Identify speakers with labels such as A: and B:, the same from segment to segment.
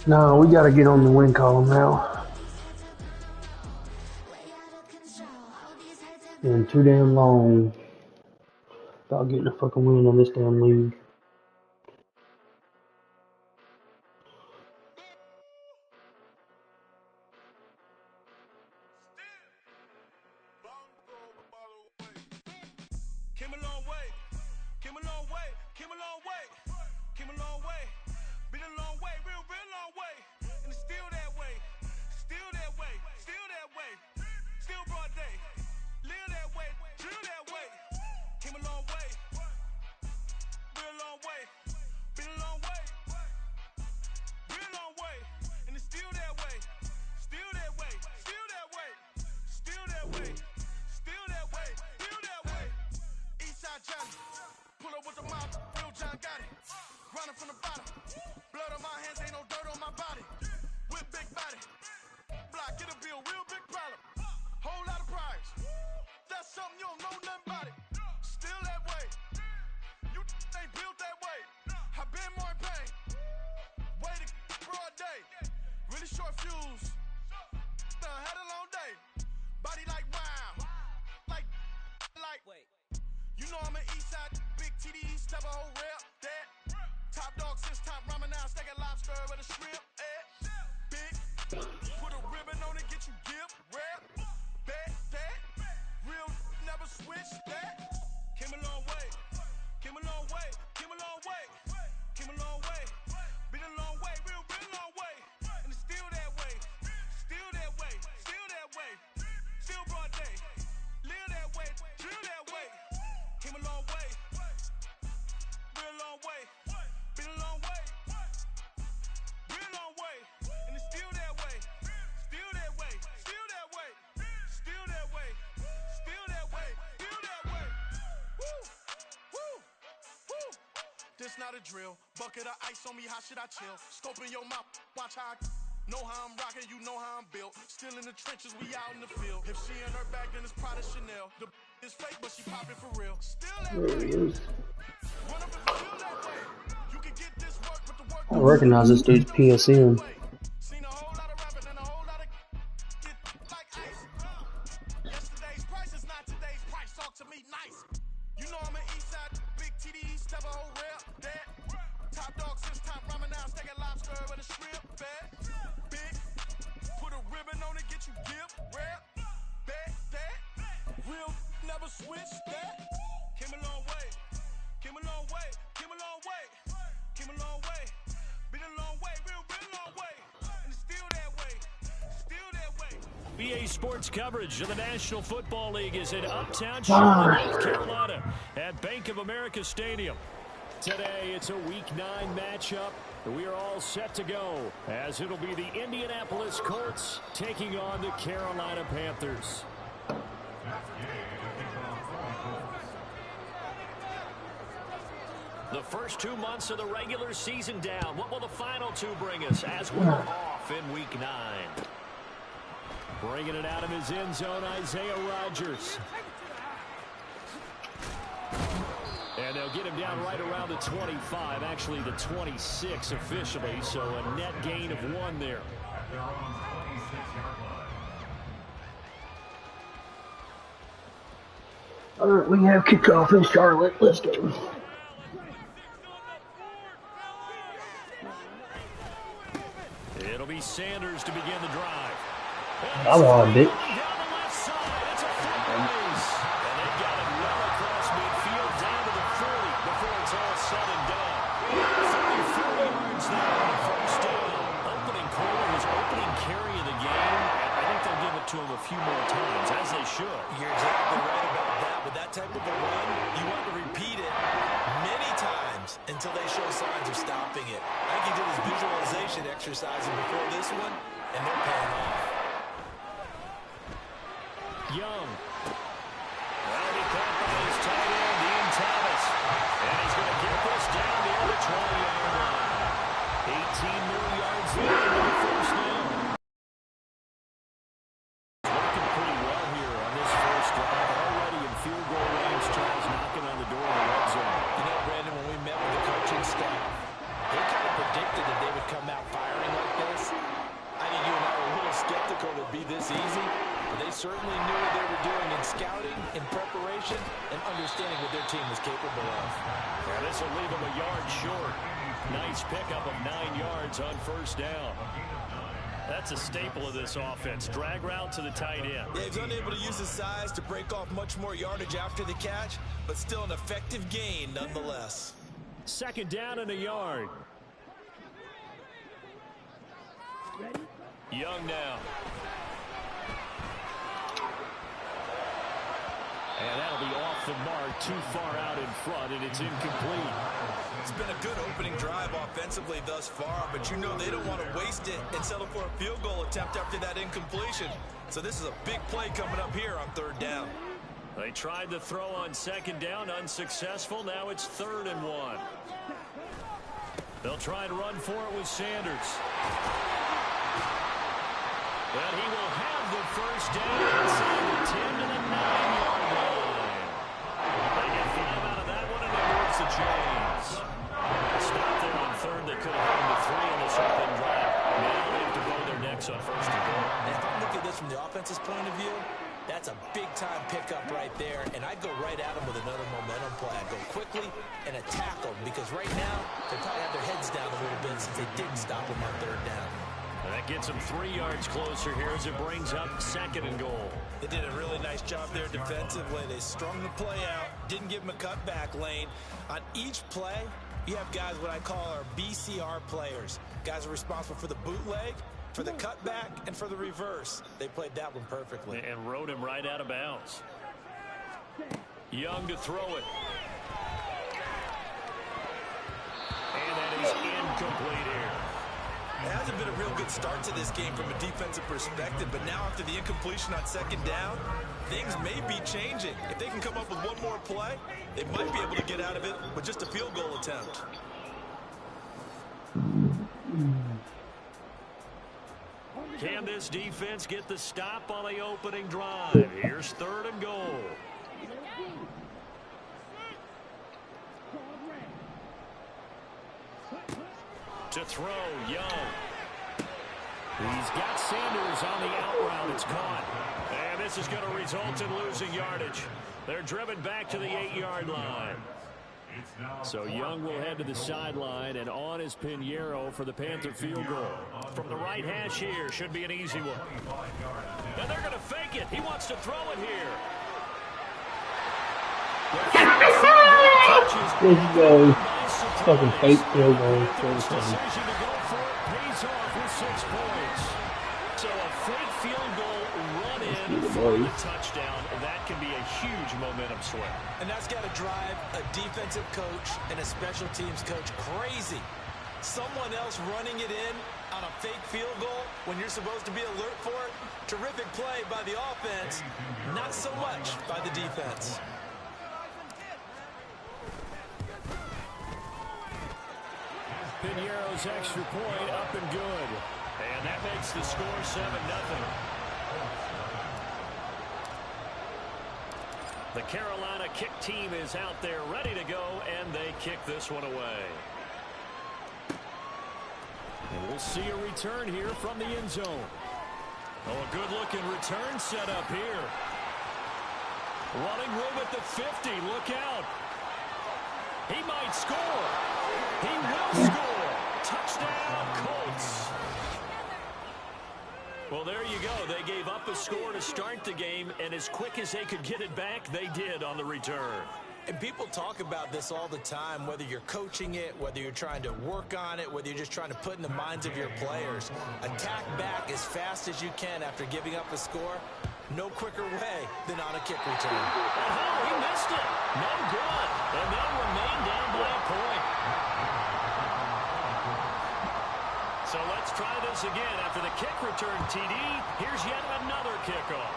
A: No, we gotta get on the win column now. Been too damn long without getting a fucking win on this damn league.
B: Came a long way, came a long way, came a long way, came a long way, been a long way, real long way, and it's still that way, still that way, still that way, still broad day, live that way, drill that way, came a long way, real long way, been a long way, real long way, and it's still that way, still that way, still that way, still that way, still that way, still that way. Eastside Johnny, pull up with the mob, real John got it. Grinding from the bottom, blood on my hands, ain't no dirt on my body. With big body, block, get a bill, real big problem. Whole lot of prize, that's something you don't know nothing about it. Still that way, you ain't built that way. I been more in pain, waited broad day. Really short fuse, had a long day. Body like wow, like. Wait. You know I'm an Eastside, big TDE, step a whole rep, that. Top dog since top ramen now, steak a lobster with a shrimp, Big, put a ribbon on it, get you gift, rap, bet, that. Real, never switch, that. Came a long way, came a long way, came a long way, came a long way. Been a long way, real long way. And it's still that way, still that way, still that way. Still broad day, live that way, drill that way. Came a long way, real long way, been a long way, real long way, and it's still that way, still that way, still that way, still that way, still that way, still that way. Woo, woo, woo. This not a drill, bucket of ice on me, how should I chill? Scope in your mouth, watch how I know how I'm rocking, you know how I'm built. Still in the trenches, we out in the field. If she in her bag, then it's Prada Chanel. The is fake, but she popping for real. Still that way. Run up and feel that way. You can get this work, but the work
A: I recognize this dude's PSN.
B: seen a whole lot of rapping and a whole lot of get like ice. Yesterday's price is not today's price. Talk to me nice. You know I'm an Eastside, big TDE, step a whole rep, that. Top dog since top ramen now, steak a lobster with a shrimp, bet. Big, put a ribbon on it, get you gift, rap, bet, that. Real, never switch, that. Came a long way, came a long way, came a long way, came a long way. Been a long way, real long way. And it's still that way, still that way.
C: BA Sports coverage of the National Football League is in Uptown Charlotte, North Carolina at Bank of America Stadium. Today, it's a Week 9 matchup. We are all set to go, as it'll be the Indianapolis Colts taking on the Carolina Panthers. The first 2 months of the regular season down. What will the final 2 bring us as we're off in Week 9? Bringing it out of his end zone, Isaiah Rodgers. And they'll get him down right around the 25, actually the 26 officially, so a net gain of 1 there.
A: All right, we have kickoff in Charlotte. Let's go.
C: It'll be Sanders to begin the drive.
A: I'm on, bitch.
C: To him a few more times, as they should.
D: You're exactly right about that. With that type of a run, you want to repeat it many times until they show signs of stopping it. I think he did his visualization exercising before this one, and they're paying off.
C: Young. Well, he caught by his tight end, Ian Thomas. And he's going to get this down near the 20-yard line. 18 more yards in the first down.
D: Brandon, when we met with the coaching staff, they kind of predicted that they would come out firing like possession and understanding what their team was capable of.
C: And this will leave them a yard short. Nice pickup of 9 yards on first down. That's a staple of this offense. Drag route to the tight end.
D: Yeah, he's unable to use his size to break off much more yardage after the catch, but still an effective gain nonetheless.
C: Second down and a yard. Young now. And that'll be off the mark, too far out in front, and it's incomplete.
D: It's been a good opening drive offensively thus far, but you know they don't want to waste it and settle for a field goal attempt after that incompletion. So this is a big play coming up here on third down.
C: They tried to throw on second down, unsuccessful. Now it's 3rd and 1. They'll try and run for it with Sanders. But he will have the first down inside the 10 to the 9-yard line. They get 5 out of that one, and it moves the chains. Stop there on 3rd. They could have had him to 3 in this open drive. Now they have to bow their necks on 1st and goal.
D: And if I'm looking at this from the offense's point of view, that's a big-time pickup right there, and I'd go right at him with another momentum play. I'd go quickly and attack them, because right now they probably have their heads down a little bit since they didn't stop him on 3rd down.
C: And that gets them 3 yards closer here as it brings up 2nd and goal.
D: They did a really nice job there defensively. They strung the play out, didn't give them a cutback lane. On each play, you have guys what I call our BCR players. Guys are responsible for the bootleg, for the cutback, and for the reverse. They played that one perfectly.
C: And rode him right out of bounds. Young to throw it. And that is incomplete here.
D: It hasn't been a real good start to this game from a defensive perspective, but now after the incompletion on 2nd down, things may be changing. If they can come up with one more play, they might be able to get out of it with just a field goal attempt.
C: Can this defense get the stop on the opening drive? Here's 3rd and goal. To throw, Young. He's got Sanders on the out route. It's caught. And this is going to result in losing yardage. They're driven back to the 8-yard line. So Young will head to the sideline, and on is Pinheiro for the Panther field goal. From the right hash here, should be an easy one. And they're going to fake it. He wants to throw it here.
A: Let's go. Fucking fake field goal.
C: Decision to go for it pays off with 6 points. So a fake field goal run in for the touchdown. That can be a huge momentum swing.
D: And that's got to drive a defensive coach and a special teams coach crazy. Someone else running it in on a fake field goal when you're supposed to be alert for it. Terrific play by the offense, not so much by the defense.
C: Pinheiro's extra point up and good. And that makes the score 7-0. The Carolina kick team is out there ready to go, and they kick this one away. And we'll see a return here from the end zone. Oh, a good-looking return set up here. Running room at the 50. Look out. He might score. He will score. Touchdown, Colts. Well, there you go. They gave up a score to start the game, and as quick as they could get it back, they did on the return.
D: And people talk about this all the time, whether you're coaching it, whether you're trying to work on it, whether you're just trying to put in the minds of your players. Attack back as fast as you can after giving up a score. No quicker way than on a kick return.
C: Oh, he missed it. No good. And they'll remain down by a point. So let's try this again. After the kick return TD, here's yet another kickoff.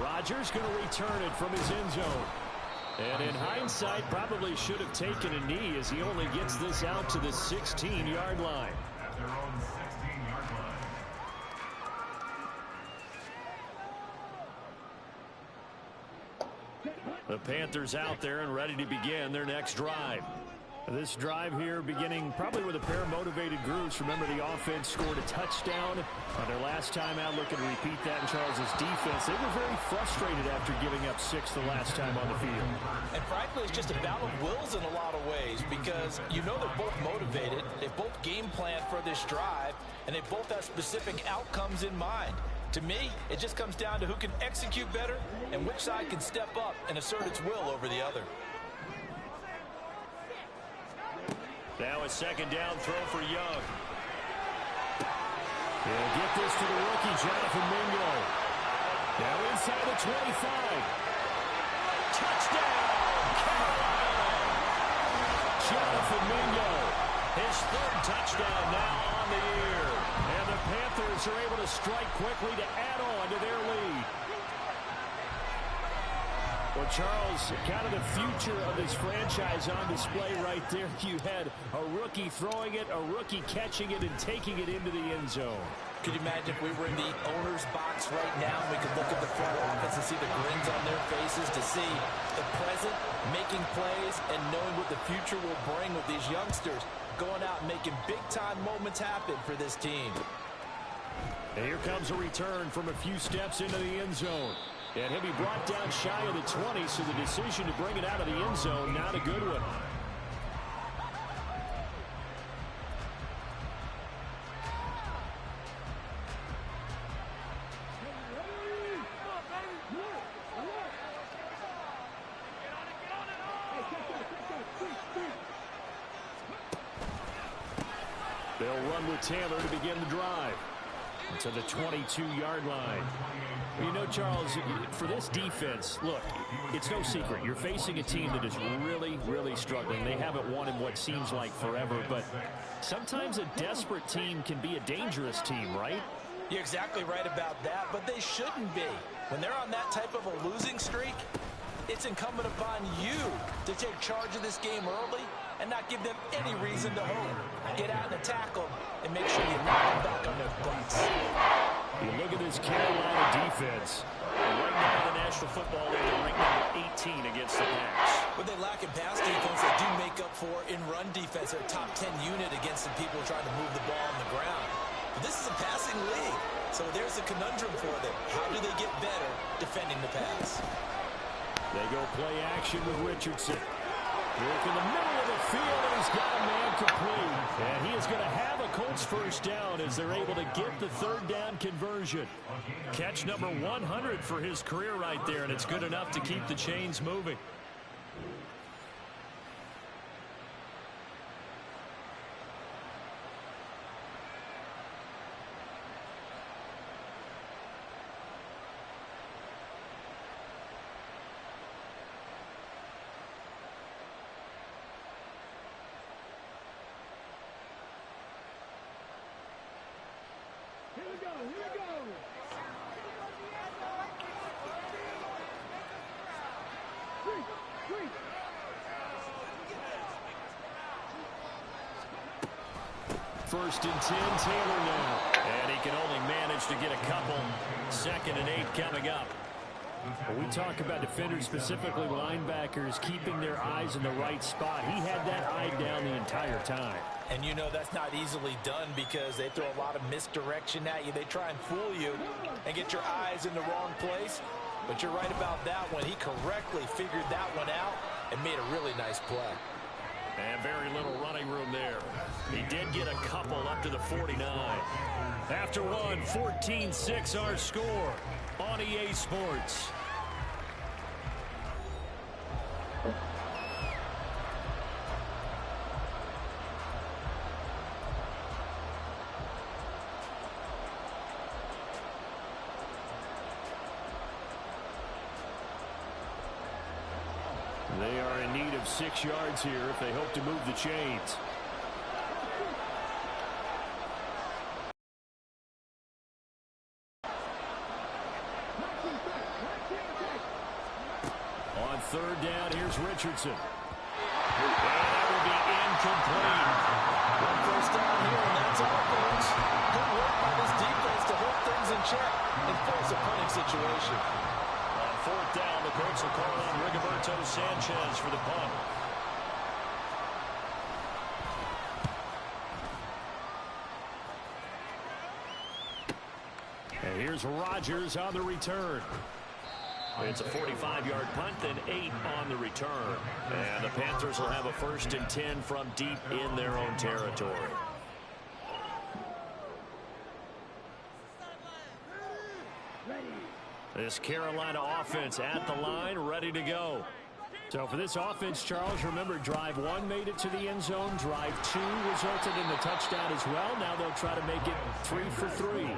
C: Rodgers going to return it from his end zone. And in hindsight, probably should have taken a knee as he only gets this out to the 16-yard line. The Panthers out there and ready to begin their next drive. This drive here beginning probably with a pair of motivated groups. Remember, the offense scored a touchdown on their last time out, looking to repeat that in Charles's defense. They were very frustrated after giving up 6 the last time on the field.
D: And frankly, it's just a battle of wills in a lot of ways because you know they're both motivated. They both game plan for this drive, and they both have specific outcomes in mind. To me, it just comes down to who can execute better and which side can step up and assert its will over the other.
C: Now a second down throw for Young. He'll get this to the rookie, Jonathan Mingo. Now inside the 25. Touchdown, Carolina! Jonathan Mingo, his 3rd touchdown now on the year. And the Panthers are able to strike quickly to add on to their lead. Well, Charles, kind of the future of this franchise on display right there. You had a rookie throwing it, a rookie catching it, and taking it into the end zone.
D: Could you imagine if we were in the owner's box right now and we could look at the front office and see the grins on their faces, to see the present making plays and knowing what the future will bring with these youngsters going out and making big-time moments happen for this team.
C: And here comes a return from a few steps into the end zone. And he'll be brought down shy of the 20, so the decision to bring it out of the end zone, not a good one. They'll run with Taylor to begin the drive to the 22-yard line. You know, Charles, for this defense, look, it's no secret. You're facing a team that is really, really struggling. They haven't won in what seems like forever, but sometimes a desperate team can be a dangerous team, right?
D: You're exactly right about that, but they shouldn't be. When they're on that type of a losing streak, it's incumbent upon you to take charge of this game early and not give them any reason to hope. Get out and attack them and make sure you knock them back on their butts.
C: You look at this Carolina defense. Right now in the National Football League, they're ranked number 18 against the pass.
D: What they lack in pass defense, they do make up for in run defense. They're a top 10 unit against the people trying to move the ball on the ground. But this is a passing league, so there's a conundrum for them. How do they get better defending the pass?
C: They go play action with Richardson. Work in the middle of the field, and he's got a man complete. And he is going to have a Colts first down as they're able to get the 3rd down conversion. Catch number 100 for his career right there, and it's good enough to keep the chains moving. First and 10, Taylor now. And he can only manage to get a couple. 2nd and 8 coming up. When we talk about defenders, specifically linebackers, keeping their eyes in the right spot, he had that eye down the entire time.
D: And you know that's not easily done because they throw a lot of misdirection at you. They try and fool you and get your eyes in the wrong place. But you're right about that one. He correctly figured that one out and made a really nice play.
C: And very little running room there. He did get a couple up to the 49. After one, 14-6 our score on EA Sports. They are in need of 6 yards here if they hope to move the chains. On 3rd down, here's Richardson. And that will be incomplete.
D: One first down here, and that's all, folks. Good work by this defense to hold things in check and force a punting situation.
C: On 4th down, the Colts will call on Rigoberto Sanchez for the punt. Here's Rodgers on the return. It's a 45-yard punt, then 8 on the return. And the Panthers will have a 1st and 10 from deep in their own territory. This Carolina offense at the line, ready to go. So for this offense, Charles, remember, drive 1 made it to the end zone. Drive 2 resulted in the touchdown as well. Now they'll try to make it 3 for 3.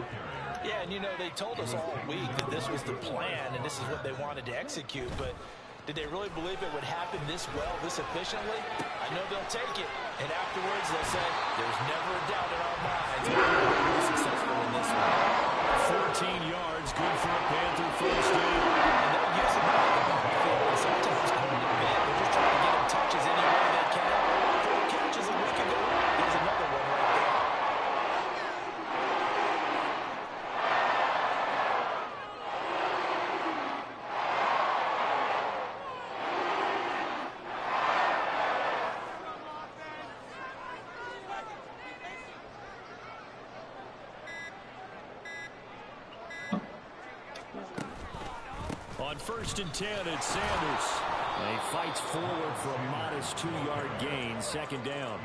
D: Yeah, and you know, they told us all week that this was the plan and this is what they wanted to execute, but did they really believe it would happen this well, this efficiently? I know they'll take it, and afterwards they'll say, there's never a doubt in our minds we're going to be successful in this one.
C: 14 yards, good for a Panther first down.
D: And they'll use it out of the backfield, and sometimes going to bed, they're just trying to get him touches any way they can. 4 catches a week ago, there's another one right there.
C: On 1st and 10, it's Sanders. He fights forward for a modest 2-yard gain, 2nd down.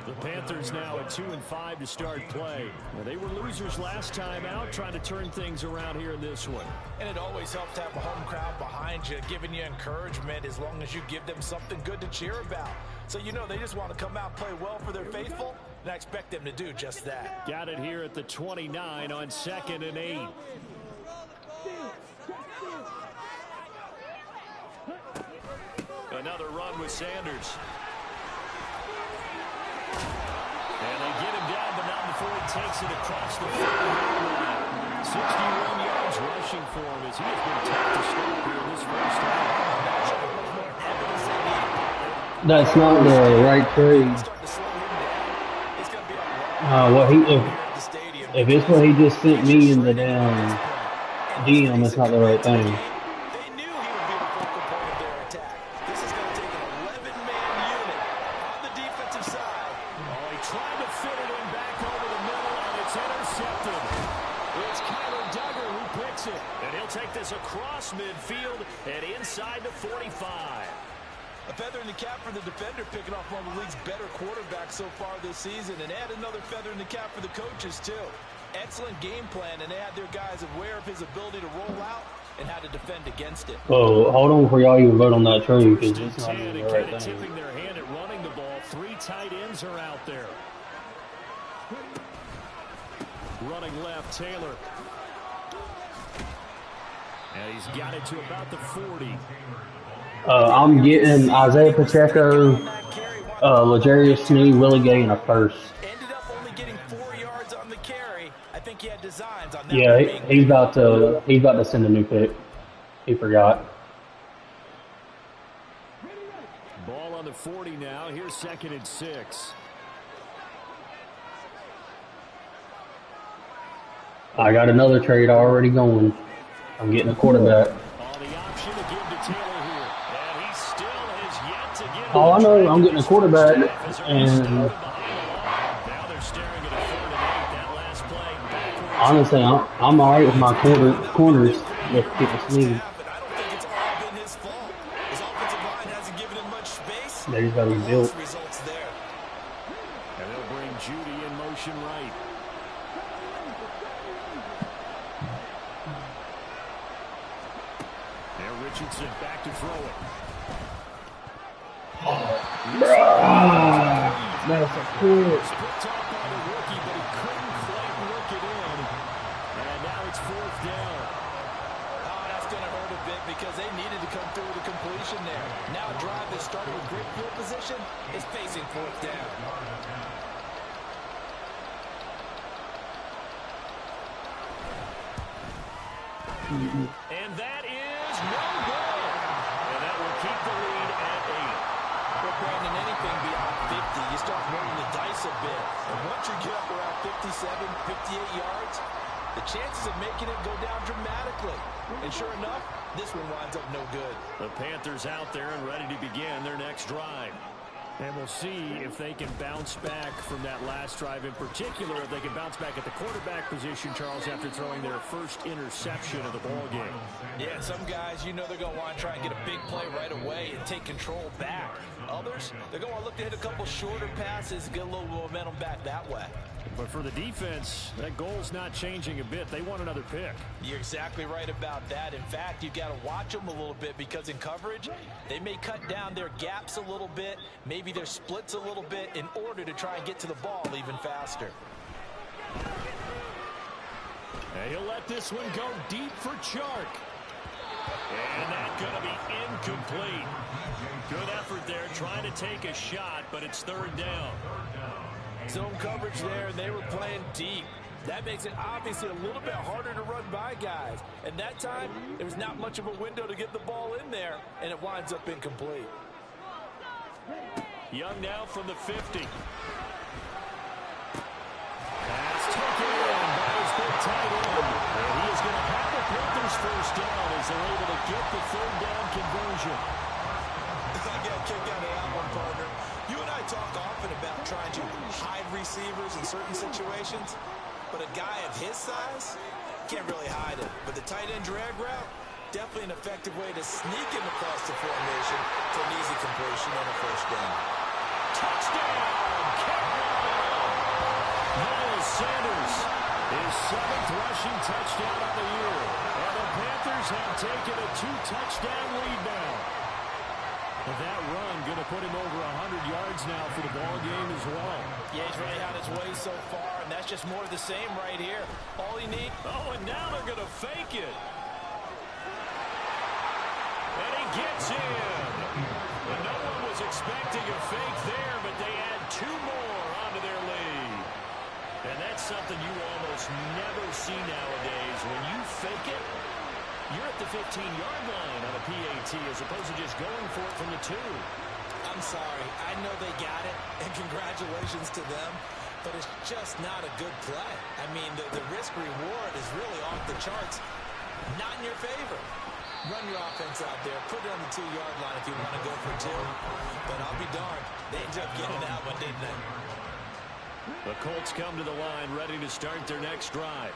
C: The Panthers now at 2 and 5 to start play. Now, they were losers last time out, trying to turn things around here in this one.
D: And it always helps to have a home crowd behind you, giving you encouragement as long as you give them something good to cheer about. So you know they just want to come out and play well for their faithful, and I expect them to do just that.
C: Got it here at the 29 on 2nd and 8. Another run with Sanders. And they get him down, but not before he takes it across the 40-yard line. 61 yards rushing for him as he has been tough to stop here in this first half.
A: That's not the right trade. If it's what he just sent me in the damn DM, it's not the right thing.
C: Across midfield and inside the 45.
D: A feather in the cap for the defender, picking off one of the league's better quarterbacks so far this season, and add another feather in the cap for the coaches too. Excellent game plan, and they had their guys aware of his ability to roll out and how to defend against it.
A: Oh, hold on before y'all even vote on that trade, because it's not even the right thing.
C: Tipping their hand at running the ball. 3 tight ends are out there. Running left, Taylor. And he's got it to about the 40.
A: I'm getting Isaiah Pacheco, L'Jarius Sneed, Willie Gay, and a first.
D: Ended up only getting 4 yards on the carry. I think he had designs on that.
A: Yeah, he's about to send a new pick. He forgot.
C: Ball on the 40 now. Here's 2nd and 6.
A: I got another trade already going. I'm getting a quarterback. Oh, I know. I'm getting a quarterback, and honestly, I'm all right with my corners with people sneaking. They just got to be built.
C: And they'll bring Judy in motion right. Richardson back to throw it.
A: That's a cool.
C: Picked off by the rookie, but he couldn't quite work it in. And now it's 4th down.
D: Oh, that's going to hurt a bit because they needed to come through with a completion there. Now a drive that started with great field position is facing 4th down.
C: And that is no good. And that will keep the lead at 8.
D: Well, Brandon, anything beyond 50, you start rolling the dice a bit. And once you get up around 57, 58 yards, the chances of making it go down dramatically. And sure enough, this one winds up no good.
C: The Panthers out there and ready to begin their next drive. And we'll see if they can bounce back from that last drive, in particular, if they can bounce back at the quarterback position, Charles, after throwing their first interception of the ball game.
D: Yeah, some guys, you know they're going to want to try and get a big play right away and take control back. Others, they're going to want to look to hit a couple shorter passes, get a little momentum back that way.
C: But for the defense, that goal's not changing a bit. They want another pick.
D: You're exactly right about that. In fact, you've got to watch them a little bit because in coverage, they may cut down their gaps a little bit, maybe their splits a little bit in order to try and get to the ball even faster.
C: And he'll let this one go deep for Chark. And that's going to be incomplete. Good effort there, trying to take a shot, but it's third down.
D: Zone coverage there, and they were playing deep. That makes it obviously a little bit harder to run by guys. And that time, there was not much of a window to get the ball in there, and it winds up incomplete.
C: Young now from the 50. Pass taken in by his big tight end. And he is going to have the Panthers first down as they're able to get the third down conversion.
D: I got a kick out of that one, partner. You and I talk often about trying to hide receivers in certain situations, but a guy of his size can't really hide it. But the tight end drag route, definitely an effective way to sneak him across the formation for an easy completion on a first down.
C: Touchdown! Miles Sanders, his 7th rushing touchdown of the year. And the Panthers have taken a 2-touchdown lead now. And that run going to put him over 100 yards now for the ball game as well.
D: Yeah, he's really had his way so far, and that's just more of the same right here. All he needs.
C: Oh, and now they're going to fake it. And he gets in. And no one was expecting a fake there, but they add 2 more onto their lead. And that's something you almost never see nowadays. When you fake it, you're at the 15-yard line on a PAT as opposed to just going for it from the 2.
D: I'm sorry. I know they got it, and congratulations to them, but it's just not a good play. I mean, the risk-reward is really off the charts. Not in your favor. Run your offense out there. Put it on the 2-yard line if you want to go for 2. But I'll be darned. They ended up getting that one, didn't they?
C: The Colts come to the line ready to start their next drive.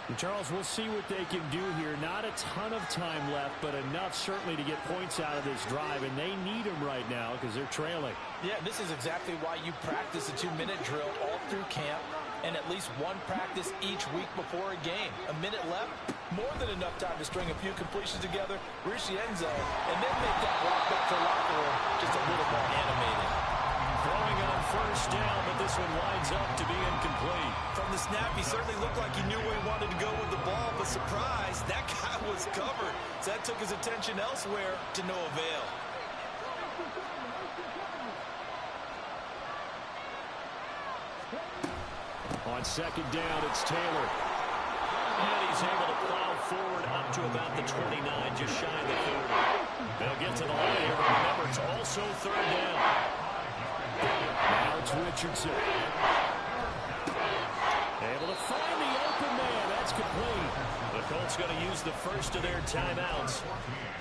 C: And Charles, we'll see what they can do here. Not a ton of time left, but enough certainly to get points out of this drive, and they need them right now because they're trailing.
D: Yeah, this is exactly why you practice a 2-minute drill all through camp and at least one practice each week before a game. A minute left, more than enough time to string a few completions together, reach the end zone, and then make that walk back to the locker room just a little more animated.
C: Throwing on first down, but this one winds up to be incomplete.
D: From the snap, he certainly looked like he knew where he wanted to go with the ball, but surprise, that guy was covered. So that took his attention elsewhere to no avail.
C: On second down, it's Taylor. And he's able to plow forward up to about the 29, just shy of the 30. They'll get to the line here, but remember, it's also third down. Now it's Richardson. Able to find the open man. That's complete. The Colts going to use the first of their timeouts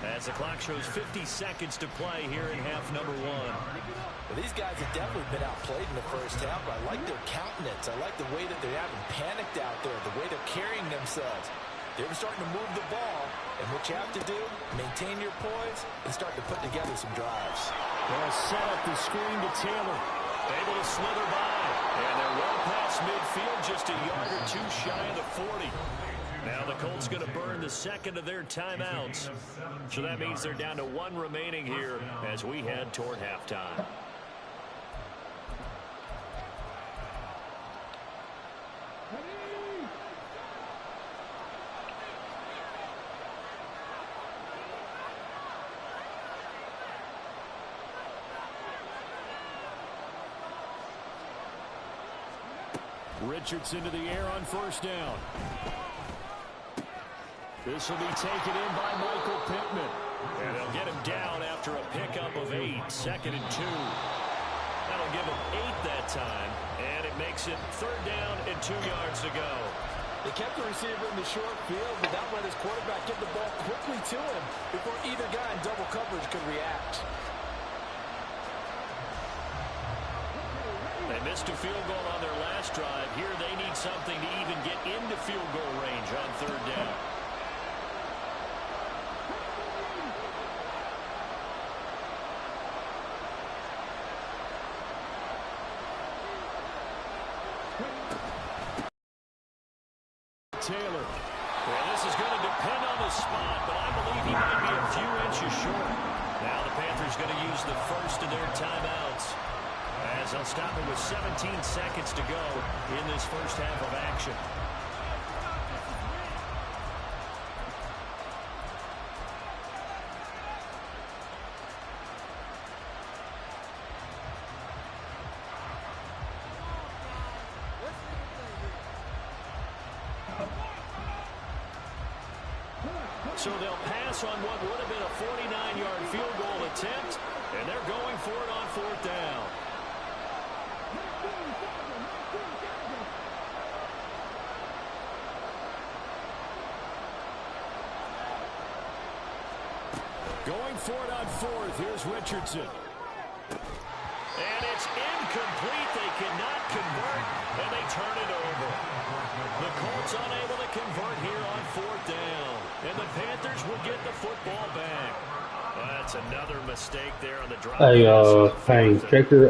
C: as the clock shows 50 seconds to play here in half number 1.
D: Well, these guys have definitely been outplayed in the first half, but I like their countenance. I like the way that they haven't panicked out there, the way they're carrying themselves. They're starting to move the ball, and what you have to do, maintain your poise and start to put together some drives.
C: They'll set up the screen to Taylor. Able to slither by. And they're well past midfield, just a yard or 2 shy of the 40. Now the Colts going to burn the second of their timeouts. So that means they're down to 1 remaining here as we head toward halftime. Richardson to the air on first down. This will be taken in by Michael Pittman. And they'll get him down after a pickup of 8, 2nd and 2. That'll give him 8 that time. And it makes it third down and 2 yards to go.
D: They kept the receiver in the short field, but that let his quarterback get the ball quickly to him before either guy in double coverage could react.
C: missed a field goal on their last drive. Here they need something to even get into field goal range on third down. Taylor. Well, this is going to depend on the spot, but I believe he might be a few inches short. Now the Panthers going to use the first of their timeouts, as they'll stop it with 17 seconds to go in this first half of action. So they'll pass on what would have been a 49-yard field goal attempt, and they're going for it on fourth down. Going for it on fourth. Here's Richardson. And it's incomplete. They cannot convert, and they turn it over. The Colts unable to convert here on fourth down, and the Panthers will get the football back. That's another mistake there on the drop.
A: Hey, Payne, check your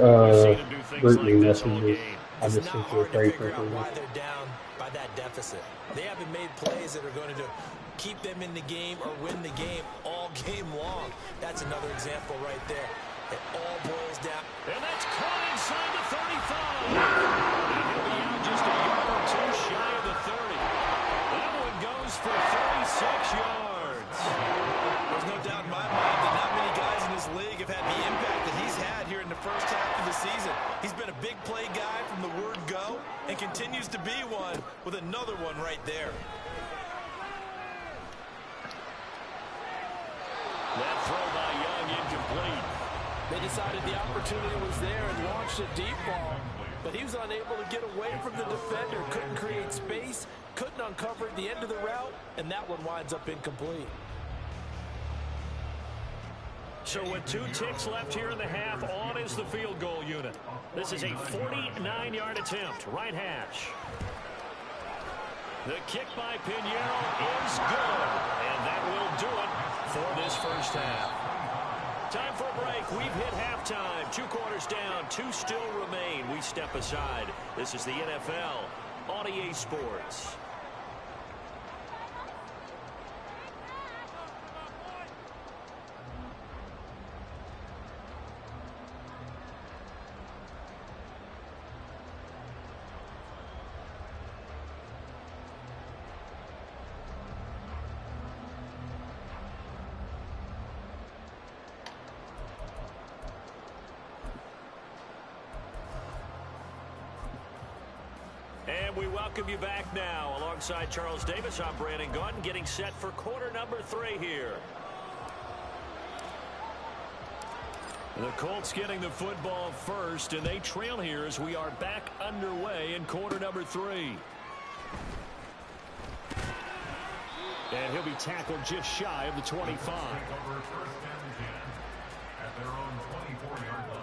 A: group me messages. I just sent you a trade for
D: why they're down by that deficit. They haven't made plays that are going to keep them in the game or win the game all game long. That's another example right there. It all boils down.
C: And that's caught inside the 35. And he'll be out just a yard or two shy of the 30. That one goes for 36 yards.
D: There's no doubt in my mind that not many guys in this league have had the impact that he's had here in the first half of the season. He's been a big play guy from the word go and continues to be one with another one right there.
C: That throw by Young incomplete.
E: They decided the opportunity was there and launched a deep ball, but he was unable to get away from the defender, couldn't create space, couldn't uncover the end of the route, and that one winds up incomplete.
C: So with 2 ticks left here in the half, on is the field goal unit. This is a 49-yard attempt, right hash. The kick by Pinheiro is good, and that will do it for this first half. Time for a break. We've hit halftime. 2 quarters down, 2 still remain. We step aside. This is the NFL on EA Sports. And we welcome you back now. Alongside Charles Davis, I'm Brandon Gunn, getting set for quarter number 3 here. The Colts getting the football first, and they trail here as we are back underway in quarter number 3. And he'll be tackled just shy of the 25.
F: At their own 24-yard line.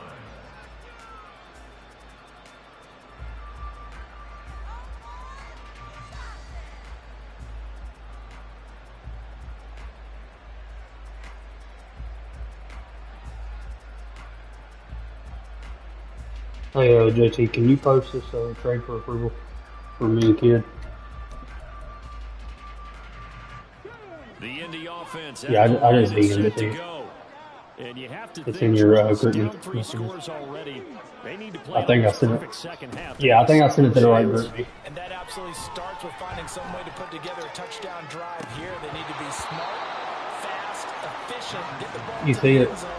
A: Hey, JT, can you post this trade for approval for me and Kid?
C: The Indy offense.
A: Yeah, I just DM'd it to you.
C: And you have to
A: It's in your group
C: down
A: me.
C: 3 scores already. They need to play
A: I think I sent it. Yeah, I think I sent it to the right group me.
E: And that absolutely starts with finding some way to put together a touchdown drive here. They need to be smart, fast, efficient, get the ball
A: You
E: to
A: see
E: the
A: it?
E: end zone,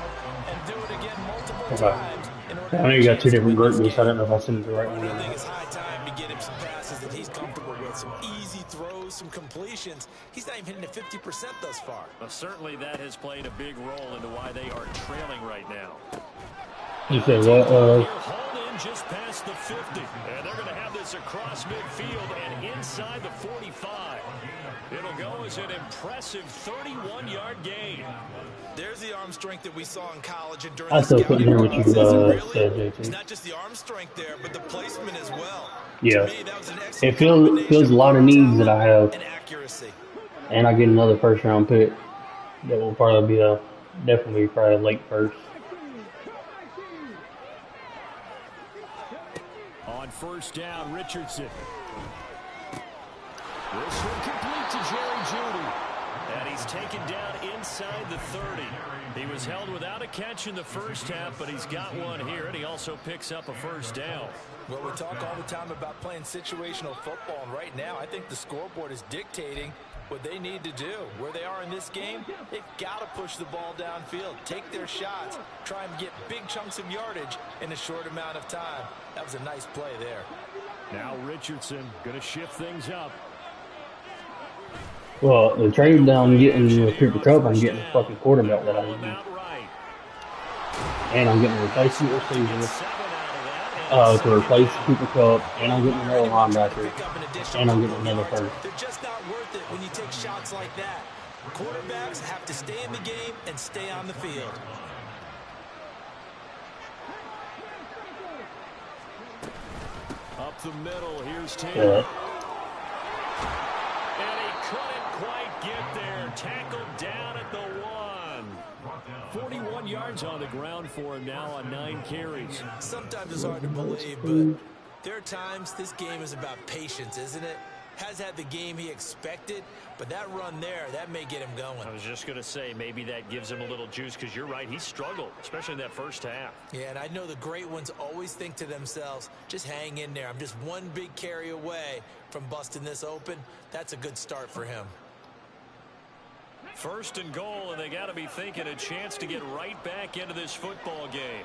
E: and do it again multiple
A: Okay.
E: times.
A: I know you got 2 different group me's, so I don't know if I sent it to the right
D: I
A: one or
D: think
A: not.
D: it's high time to get him some passes that he's comfortable with, some easy throws, some completions. He's not even hitting at 50% thus far.
C: Well, certainly that has played a big role into why they are trailing right now.
A: You said what?
C: Here, hold in run just past the 50. And they're going to have this across midfield and inside the 45. It'll go as an impressive 31-yard gain.
D: There's the arm strength that we saw in college and during
A: I
D: the
A: still couldn't
D: scouting
A: hear what you
D: process. And really,
A: said,
D: it's
A: JT.
D: not just the arm strength there, but the placement as well. To
A: Yeah.
D: me, that was an
A: It
D: excellent combination
A: feels a lot of
D: of
A: needs that
D: talent
A: I have.
D: and accuracy.
A: And I get another first-round pick. That will probably be definitely probably late first.
C: On first down, Richardson. This one complete to Jerry Jeudy. And he's taken down inside the 30. He was held without a catch in the first half, but he's got one here, and he also picks up a first down.
E: Well, we talk all the time about playing situational football, and right now I think the scoreboard is dictating what they need to do. Where they are in this game, they've got to push the ball downfield, take their shots, try and get big chunks of yardage in a short amount of time. That was a nice play there.
C: Now Richardson going to shift things up.
A: Well, the trade down getting with Cooper Kupp, I'm getting a fucking quarterback that I need. And I'm getting a replacement receiver to replace Cooper Kupp, and I'm getting another linebacker, and I'm getting another first.
E: They're just not worth it when you take shots like that. Quarterbacks have to stay in the game and stay on the field.
C: Up the middle, here's Taylor.
A: Yeah.
C: And he couldn't quite get there. Tackled down at the 1. 41 yards on the ground for him now on 9 carries.
E: Sometimes it's hard to believe, but there are times this game is about patience, isn't it? Has had the game he expected, but that run there, that may get him going.
C: I was just going to say, maybe that gives him a little juice, because you're right, he struggled, especially in that first half.
E: Yeah, and I know the great ones always think to themselves, just hang in there. I'm just one big carry away from busting this open. That's a good start for him.
C: First and goal, and they got to be thinking a chance to get right back into this football game.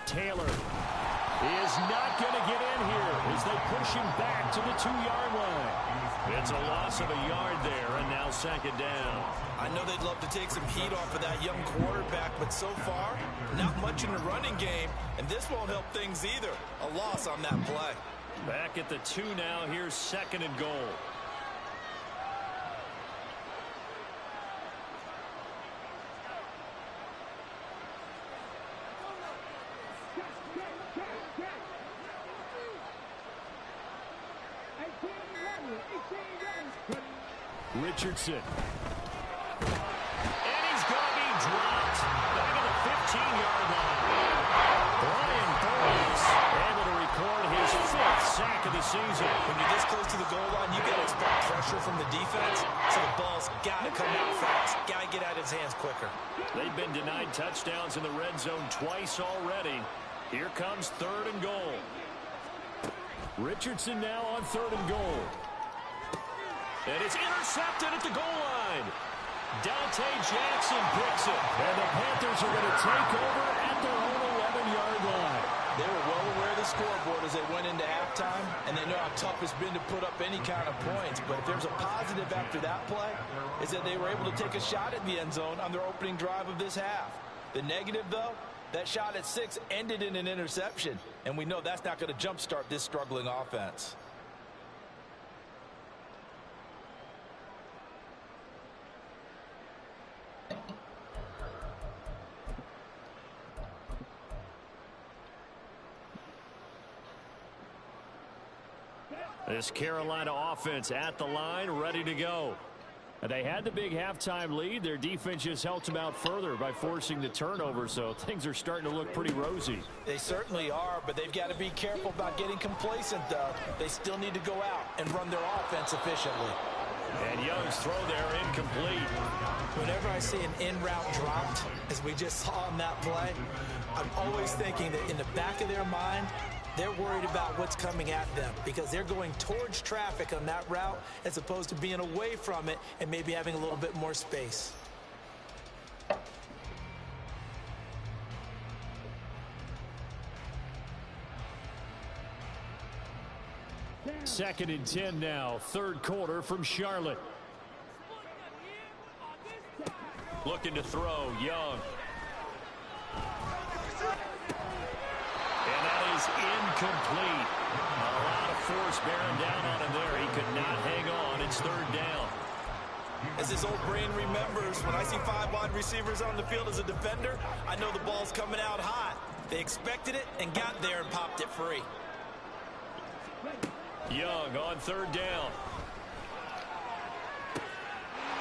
C: Taylor is not going to get in here as they push him back to the 2-yard line. It's a loss of a yard there, and now second down.
D: I know they'd love to take some heat off of that young quarterback, but so far, not much in the running game, and this won't help things either. A loss on that play.
C: Back at the 2 now. Here's second and goal. Richardson. And he's going to be dropped back at the 15-yard line. Brian Burns able to record his 5th sack of the season.
D: When you're this close to the goal line, you got to expect pressure from the defense, so the ball's got to come out fast. Got to get out of his hands quicker.
C: They've been denied touchdowns in the red zone twice already. Here comes third and goal. Richardson now on third and goal. And it's intercepted at the goal line. Dante Jackson picks it. And the Panthers are going to take over at their own 11-yard line.
E: They were well aware of the scoreboard as they went into halftime, and they know how tough it's been to put up any kind of points. But if there's a positive after that play, is that they were able to take a shot at the end zone on their opening drive of this half. The negative, though, that shot at 6 ended in an interception, and we know that's not going to jumpstart this struggling offense.
C: This Carolina offense at the line, ready to go. They had the big halftime lead. Their defense just helped them out further by forcing the turnover, so things are starting to look pretty rosy.
E: They certainly are, but they've got to be careful about getting complacent, though. They still need to go out and run their offense efficiently.
C: And Young's throw there incomplete.
E: Whenever I see an in-route dropped, as we just saw on that play, I'm always thinking that in the back of their mind, they're worried about what's coming at them because they're going towards traffic on that route as opposed to being away from it and maybe having a little bit more space.
C: Second and 10 now, third quarter from Charlotte. Looking to throw, Young. And that is incomplete. A lot of force bearing down on him there. He could not hang on. It's third down.
D: As his old brain remembers, when I see 5 wide receivers on the field as a defender, I know the ball's coming out hot. They expected it and got there and popped it free.
C: Young on third down.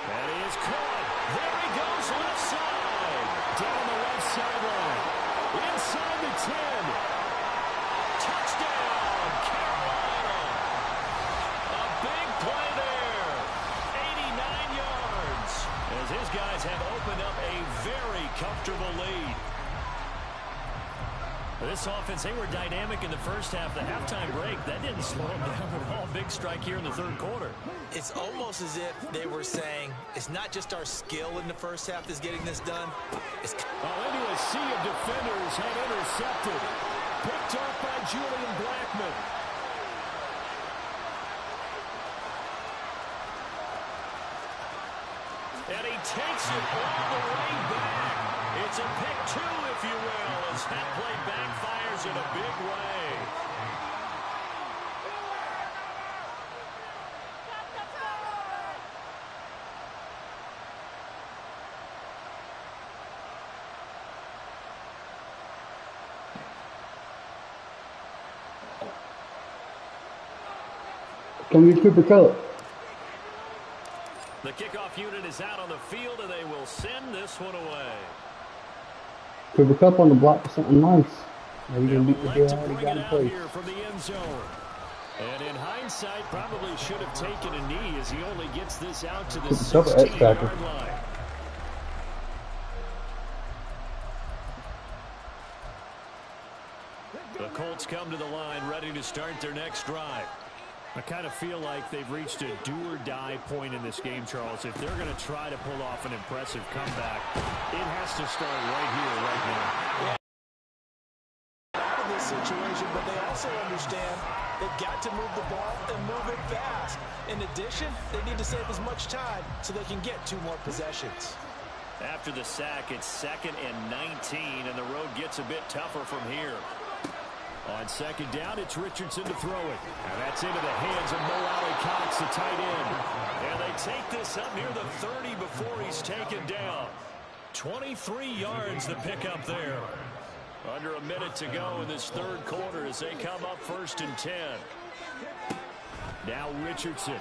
C: And he is caught. There he goes, left side. Down the left sideline. Inside the 10. Touchdown, Carolina. A big play there. 89 yards. As his guys have opened up a very comfortable lead. This offense, they were dynamic in the first half. The halftime break, that didn't slow them down at all. Big strike here in the third quarter.
D: It's almost as if they were saying, it's not just our skill in the first half that's getting this done. It's
C: into a sea of defenders had intercepted. Picked off by Julian Blackman. And he takes it all the way back. It's a pick 2, if you will, as that play backfires in a big way.
A: Come get Cooper Kupp.
C: The kickoff unit is out on the field, and they will send this one away.
A: Cooper Kupp on the block for something nice. Maybe you can beat the deal
C: To
A: already
C: bring
A: got
C: it
A: in
C: out
A: place.
C: here from the end zone. And in hindsight, probably should have taken a knee as he only gets this out to the
A: Cooper Kupp, X-Factor.
C: 16-yard line. The Colts come to the line, ready to start their next drive. I kind of feel like they've reached a do-or-die point in this game, Charles. If they're going to try to pull off an impressive comeback, it has to start right here, right now.
E: Out of this situation, but they also understand they've got to move the ball and move it fast. In addition, they need to save as much time so they can get 2 more possessions.
C: After the sack, it's 2nd and 19, and the road gets a bit tougher from here. On second down, it's Richardson to throw it. And that's into the hands of Mo Alley-Cox, the tight end. And they take this up near the 30 before he's taken down. 23 yards the pickup there. Under a minute to go in this third quarter as they come up 1st and 10. Now Richardson.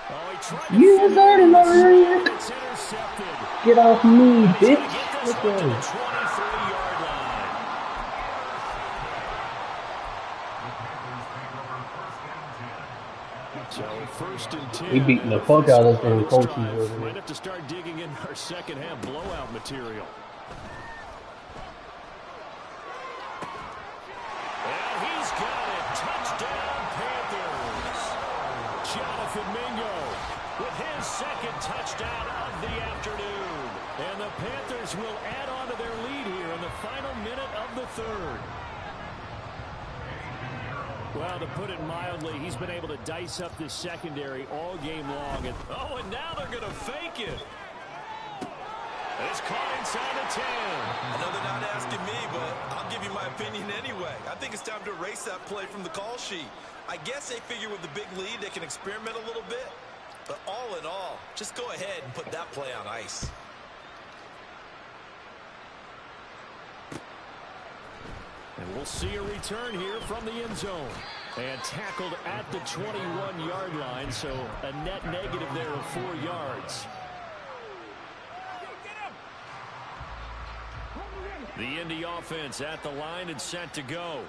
C: Oh, he tried to
A: You heard him over here.
C: It's intercepted.
A: Get off me,
C: He's going to
A: bitch.
C: get this
A: Look
C: one to the
A: at
C: 23-yard line. So 1st and 10.
A: He beating the fuck out of those coaches over there.
C: Might have to start digging in our second half blowout material. And he's got it. Touchdown, Panthers. Jonathan Mingo with his 2nd touchdown of the afternoon. And the Panthers will add on to their lead here in the final minute of the 3rd. Well, to put it mildly, he's been able to dice up this secondary all game long. And now they're going to fake it. It's caught inside the 10.
D: I know they're not asking me, but I'll give you my opinion anyway. I think it's time to erase that play from the call sheet. I guess they figure with the big lead they can experiment a little bit. But all in all, just go ahead and put that play on ice.
C: And we'll see a return here from the end zone. And tackled at the 21-yard line, so a net negative there of 4 yards. The Indy offense at the line and set to go.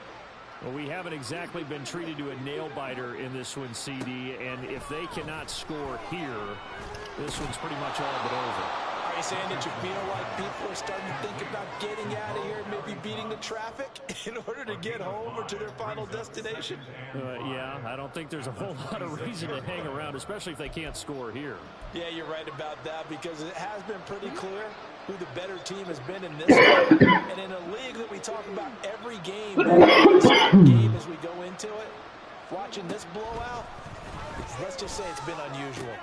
C: Well, we haven't exactly been treated to a nail-biter in this one, CD, and if they cannot score here, this one's pretty much all but over.
E: Are you saying that you feel like people are starting to think about getting out of here and maybe beating the traffic in order to get home or to their final destination?
C: Yeah, I don't think there's a whole lot of reason to hang around, especially if they can't score here.
E: Yeah, you're right about that because it has been pretty clear who the better team has been in this one. And in a league that we talk about every game, game as we go into it, watching this blowout, let's just say it's been unusual.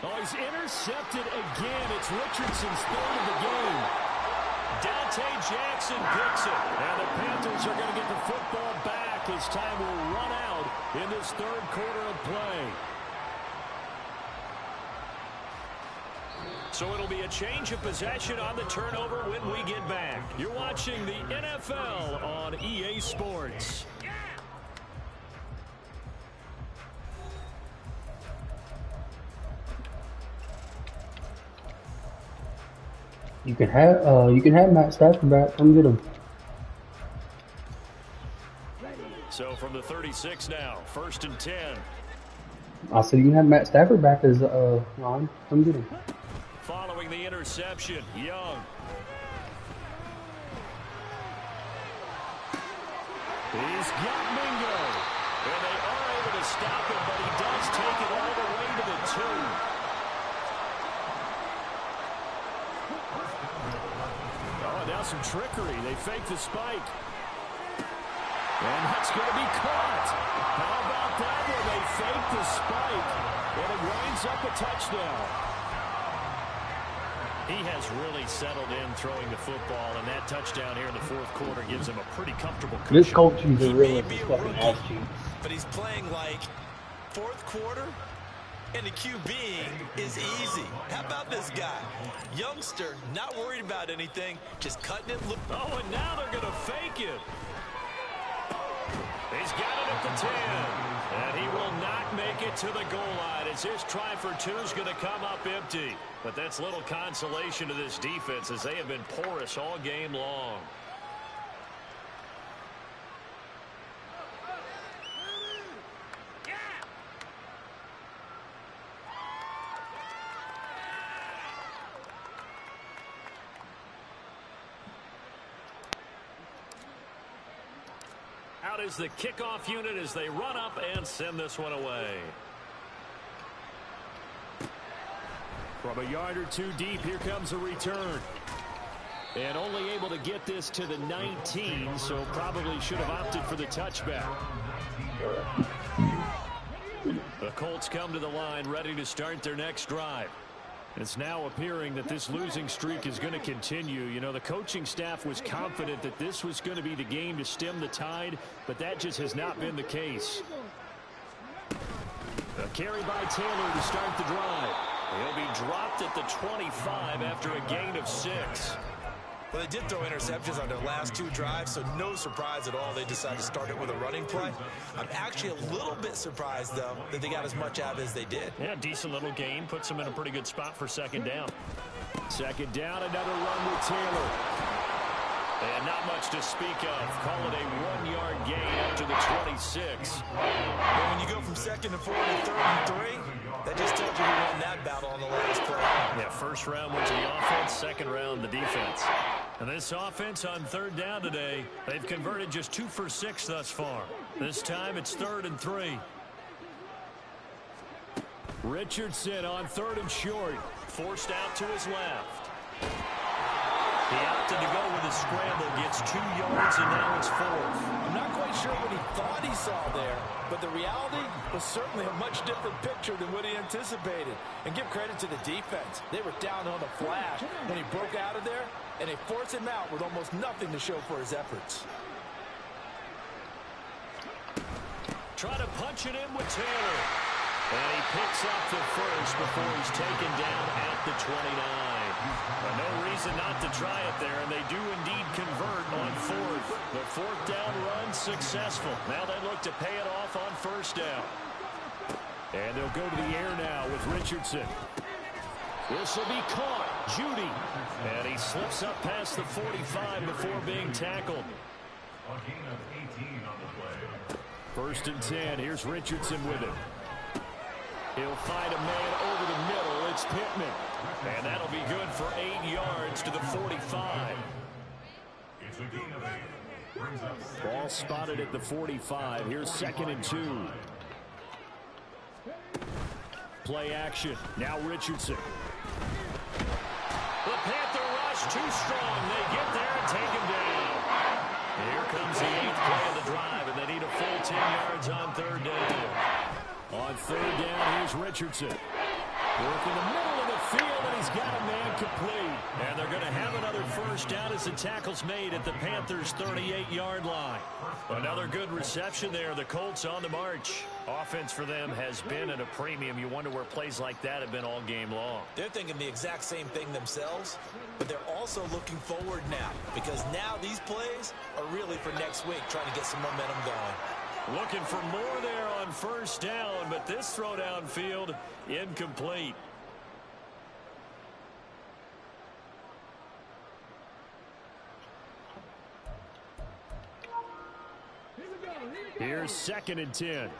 C: Oh, he's intercepted again. It's Richardson's third of the game. Dante Jackson picks it. And the Panthers are going to get the football back as time will run out in this third quarter of play. So it'll be a change of possession on the turnover when we get back. You're watching the NFL on EA Sports.
A: You can have Matt Stafford back. Come get him.
C: So from the 36 now, 1st and 10.
A: I said you can have Matt Stafford back as Ron. Come get him.
C: Following the interception, Young. He's got Mingo. And they are able to stop him, but he does take it all the way to the 2. Oh, now some trickery. They fake the spike. And that's going to be caught. How about that when they fake the spike? And it winds up a touchdown. He has really settled in throwing the football, and that touchdown here in the fourth quarter gives him a pretty comfortable cushion.
A: This coaching's a
D: He may
A: realist
D: be a
A: fucking ass
D: rookie,
A: cheek.
D: but he's playing like fourth quarter, and the QBing is easy. How about this guy? Youngster, not worried about anything, just cutting it.
C: Oh, and now they're going to fake it. He's got it at the 10. And he will not make it to the goal line as his try for 2 is going to come up empty. But that's little consolation to this defense as they have been porous all game long. Out is the kickoff unit as they run up and send this one away. From a yard or 2 deep, here comes a return. And only able to get this to the 19, so probably should have opted for the touchback. The Colts come to the line ready to start their next drive. It's now appearing that this losing streak is going to continue. You know, the coaching staff was confident that this was going to be the game to stem the tide, but that just has not been the case. A carry by Taylor to start the drive. He'll be dropped at the 25 after a gain of 6.
D: Well, they did throw interceptions on their last 2 drives, so no surprise at all they decided to start it with a running play. I'm actually a little bit surprised, though, that they got as much out as they did.
C: Yeah, decent little gain. Puts them in a pretty good spot for 2nd down. 2nd down, another run with Taylor. And not much to speak of. Call it a 1-yard gain up to the 26.
D: But when you go from 2nd and 4 to 3rd and 3, that just tells you who won that battle on the last play.
C: Yeah, 1st round went to the offense, 2nd round the defense. And this offense on 3rd down today, they've converted just 2 for 6 thus far. This time it's 3rd and 3. Richardson on 3rd and short. Forced out to his left. He opted to go with a scramble, gets 2 yards, and now it's 4th.
E: I'm not quite sure what he thought he saw there, but the reality was certainly a much different picture than what he anticipated. And give credit to the defense. They were down on the flash when he broke out of there, and they forced him out with almost nothing to show for his efforts.
C: Try to punch it in with Taylor. And he picks up the first before he's taken down at the 29. But no reason not to try it there, and they do indeed convert on 4th. The 4th down run successful. Now they look to pay it off on 1st down. And they'll go to the air now with Richardson. This will be caught. Judy. And he slips up past the 45 before being tackled.
F: A gain of 18 on the play.
C: 1st and 10. Here's Richardson with it. He'll find a man over the middle. It's Pittman. And that'll be good for 8 yards to the 45.
F: It's a gain of 8. Brings up 7.
C: Ball spotted at the 45. Here's 2nd and 2. Play action. Now Richardson. The Panther rush too strong. They get there and take him down. Here comes the 8th play of the drive, and they need a full 10 yards on 3rd down. On 3rd down, here's Richardson. Work in the middle of the field, and he's got a man complete. And they're going to have another first down as the tackle's made at the Panthers' 38-yard line. Another good reception there. The Colts on the march. Offense for them has been at a premium. You wonder where plays like that have been all game long.
D: They're thinking the exact same thing themselves, but they're also looking forward now because now these plays are really for next week, trying to get some momentum going.
C: Looking for more there on first down, but this throw downfield incomplete. Here's 2nd and 10.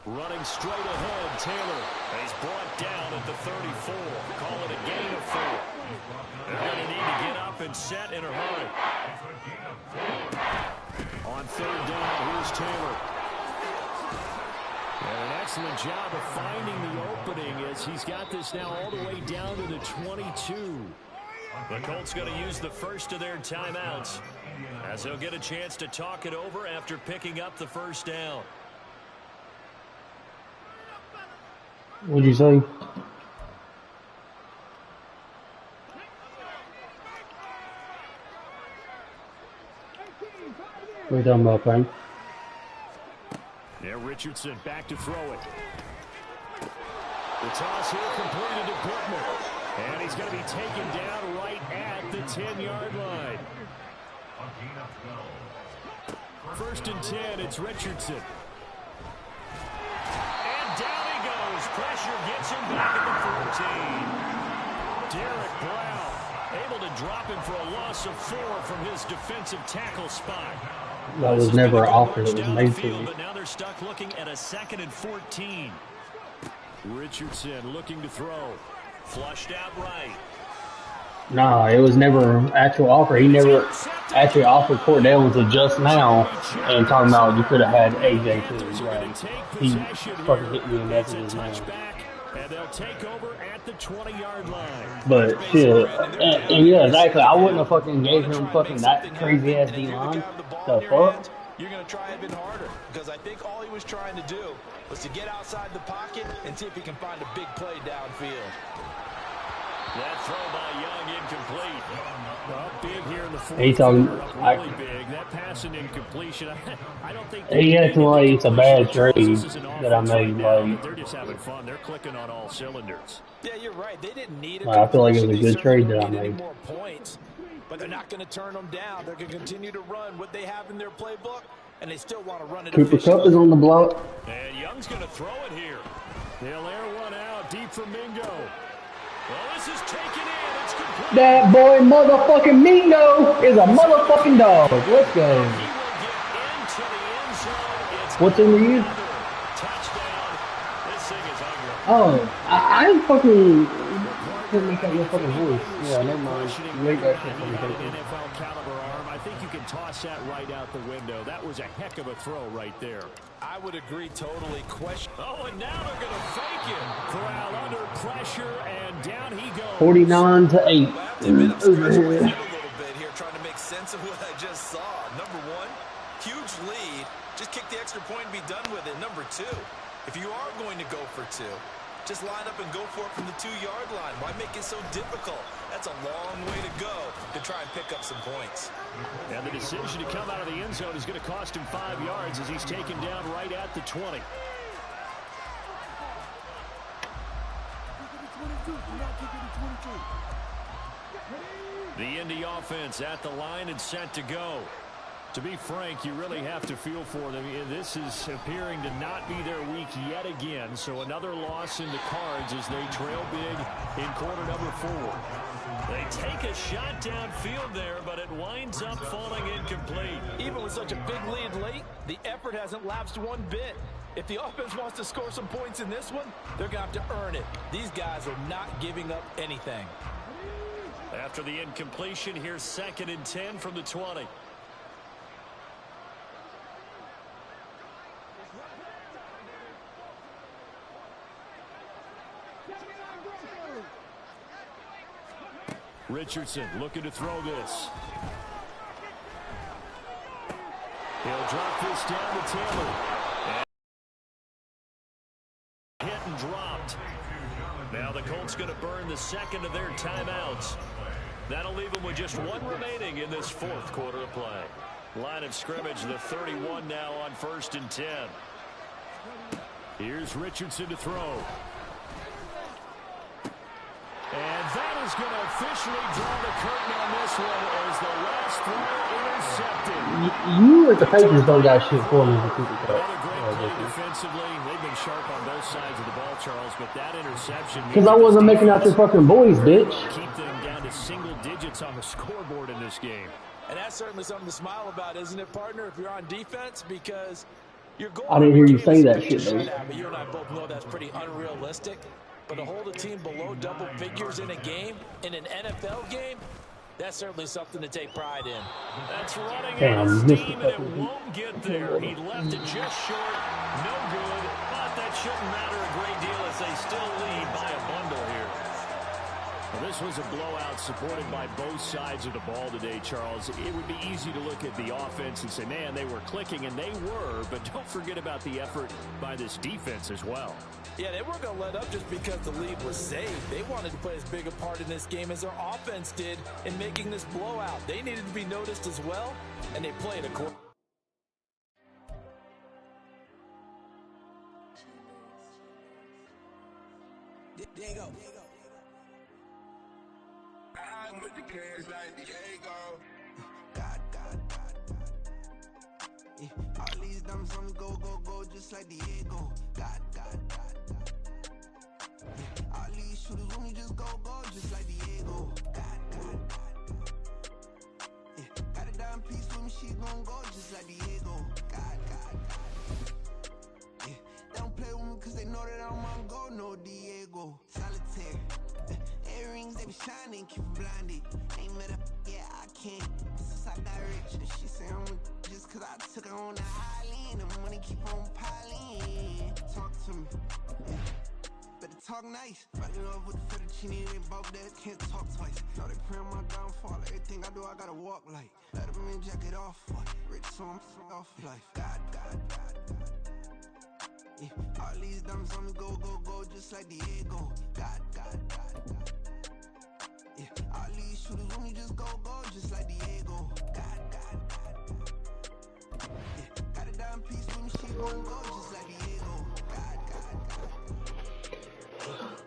C: Running straight ahead, Taylor. He's brought down at the 34. Call it a gain of 4. They're going to need to get up and set in a hurry. On 3rd down, here's Taylor. And an excellent job of finding the opening as he's got this now all the way down to the 22. The Colts going to use the first of their timeouts as they'll get a chance to talk it over after picking up the first down.
A: What'd you say? What are you talking about, Frank?
C: Yeah, Richardson back to throw it. The toss here completed to Pittman. And he's going to be taken down right at the 10-yard line. 1st and 10, it's Richardson. And down he goes. Pressure gets him back at the 14. Derek Brown able to drop him for a loss of 4 from his defensive tackle spot.
A: That was never an offer that was made to me.
C: But now they're stuck looking at a 2nd and 14. Richardson looking to throw. Flushed out right.
A: Nah, it was never an actual offer. He never actually offered Cordell until just now, and talking about you could have had AJ too. Like, he fucking hit me in that with his man.
C: And they'll take over at the 20-yard line.
A: But shit, and yeah, exactly. I wouldn't have fucking gave him fucking that crazy ass D line. The fuck?
D: You're going to try a bit harder because I think all he was trying to do was to get outside the pocket and see if he can find a big play downfield.
C: That throw by Young incomplete. Up big here in the fourth.
A: He's talking
C: really big. That pass and incompletion. I don't think
A: he acting like it's a bad trade that I made. Like,
C: they're just having fun. They're clicking on all cylinders.
D: Yeah, you're right. They didn't need it.
A: I feel like it was a good trade that I made.
D: More points, but they're not going to turn them down. They're going to continue to run what they have in their playbook, and they still want to run it.
A: Cooper Kupp is on the block.
C: And Young's going to throw it here. They'll air one out deep for Mingo. Well, this is taken in. It's complete.
A: That boy motherfucking Mingo is a motherfucking dog. Let's go.
C: He will get into the end zone.
A: What's in the you?
C: Touchdown. This thing is ugly.
A: Oh, I fucking couldn't make out your fucking voice. Yeah, never mind. You ain't that shit from me.
C: NFL caliber arm. I think you can toss that right out the window. That was a heck of a throw right there.
D: I would agree totally.
C: Oh, and now they're going to fake him. Corral under pressure, and down he goes.
A: 49-8.
D: A little bit here, trying to make sense of what I just saw. Number one, huge lead. Just kick the extra point and be done with it. Number two, if you are going to go for 2, just line up and go for it from the 2-yard line. Why make it so difficult? That's a long way to go to try and pick up some points.
C: And the decision to come out of the end zone is going to cost him 5 yards as he's taken down right at the 20. The Indy offense at the line and set to go. To be frank, you really have to feel for them. This is appearing to not be their week yet again. So another loss in the cards as they trail big in quarter number 4. They take a shot downfield there, but it winds up falling incomplete.
E: Even with such a big lead late, the effort hasn't lapsed one bit. If the offense wants to score some points in this one, they're going to have to earn it. These guys are not giving up anything.
C: After the incompletion, here's 2nd and 10 from the 20. Richardson looking to throw this. He'll drop this down to Taylor. the Colts going to burn the second of their timeouts. That'll leave them with just one remaining in this fourth quarter of play. Line of scrimmage, the 31 now on 1st and 10. Here's Richardson to throw. And that is going to officially draw the curtain on this one as the last throw intercepted.
A: You at the Patriots don't got shit for me to keep it up.
C: Another great play defensively. They've been sharp on both sides of the ball, Charles, but that interception...
A: Because I wasn't making out your fucking boys, bitch.
C: Keep them down to single digits on the scoreboard in this game.
E: And that's certainly something to smile about, isn't it, partner, if you're on defense? Because your goal...
A: I didn't hear you say that shit, though.
E: But you and I both know that's pretty unrealistic. But to hold a team below double figures in a game, in an NFL game, that's certainly something to take pride in.
C: That's running out of steam, and it won't get there. He left it just short. No good, but that shouldn't matter a great deal as they still lead by a bundle here. Well, this was a blowout supported by both sides of the ball today, Charles. It would be easy to look at the offense and say, man, they were clicking, and they were, but don't forget about the effort by this defense as well.
E: Yeah, they weren't going to let up just because the lead was saved. They wanted to play as big a part in this game as their offense did in making this blowout. They needed to be noticed as well, and they played accordingly.
B: Diego. I'm with the cash like Diego. God. Yeah, all these dumb songs go, just like Diego. God. Yeah, all these shooters when we just go, just like Diego. God. Yeah, got a dime piece with me, she gon' go just like Diego. God. Yeah, they don't play with me cause they know that I'm on go, no Diego. Solitaire. Earrings, they be shining, keep blinded. Ain't met up, yeah, I can't. Since I got rich, and she say I'm just cause I took her on the island. The money keep on piling. Talk to me, yeah. Better talk nice. Running off with the fettuccine, they both dead, can't talk twice. Know they pray on my downfall, everything I do, I gotta walk like. Let them in, jacket off, rich, so I'm off life. God. Yeah, all these dumb songs go, just like Diego. God. Yeah, all these shooters when we just go, just like Diego. God. Yeah, got a dime piece when she gon' go, just like Diego. God.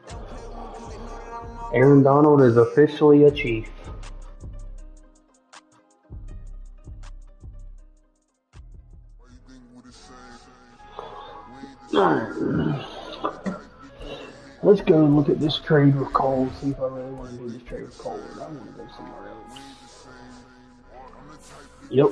B: Don't play with me cause they know that I'm on.
A: Aaron Donald is officially a Chief. Let's go look at this trade with Cole, see if I really want to do this trade with Cole or I want to go somewhere else. Yep.